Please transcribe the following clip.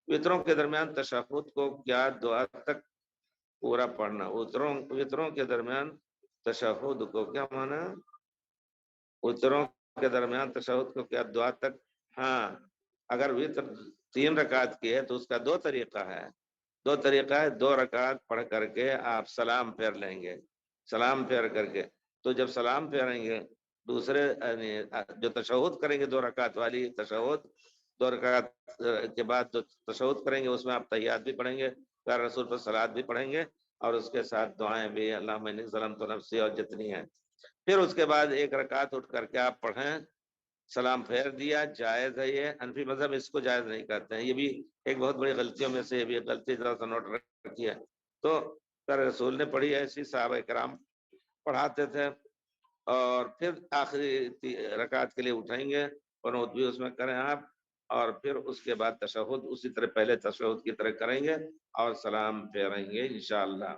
وطروں کے درمیان تشہد کو کیا دعا تک پورا پڑھنا؟ وطروں کے درمیان تشہد کو کیا مانا؟ وطروں کے درمیان تشہد کو کیا دعا تک؟ ہاں، اگر وطر 3 رکعت کی ہے تو اس کا 2 طریقہ ہے، 2 رکعت پڑھ کر کے آپ سلام پھیر لیں گے، سلام پھیر کر کے، تو جب سلام پھیریں گے دوسرے جو تشہد کریں گے 2 رکعت والی تشہد، 2 رکعت کے بعد جو تشہد کریں گے اس میں آپ تحیات بھی پڑھیں گے، پیارے رسول پر صلوات بھی پڑھیں گے، اور اس کے ساتھ دعائیں بھی، اللہم انی ظلمت نفسی اور جتنی ہیں۔ پھر اس کے بعد 1 رکعت اٹھ کر کے آپ پڑھیں، سلام پھیر دیا، جائز ہے یہ، حنفی مذہب اس کو جائز نہیں کرتے ہیں، یہ بھی ایک بہت بڑی غلطیوں میں سے یہ بھی غلطی ذرا سا نوٹ رکھی ہے۔ تو پیارے رسول نے پڑھی ایسی، صحابہ کرام پڑھاتے تھے، اور پھر آخری رکعت کے لیے اٹھیں گے، قنوت بھی اس میں کریں آپ، اور پھر اس کے بعد تشہد اسی طرح پہلے تشہد کی طرح کریں گے اور سلام پھیریں گے انشاءاللہ۔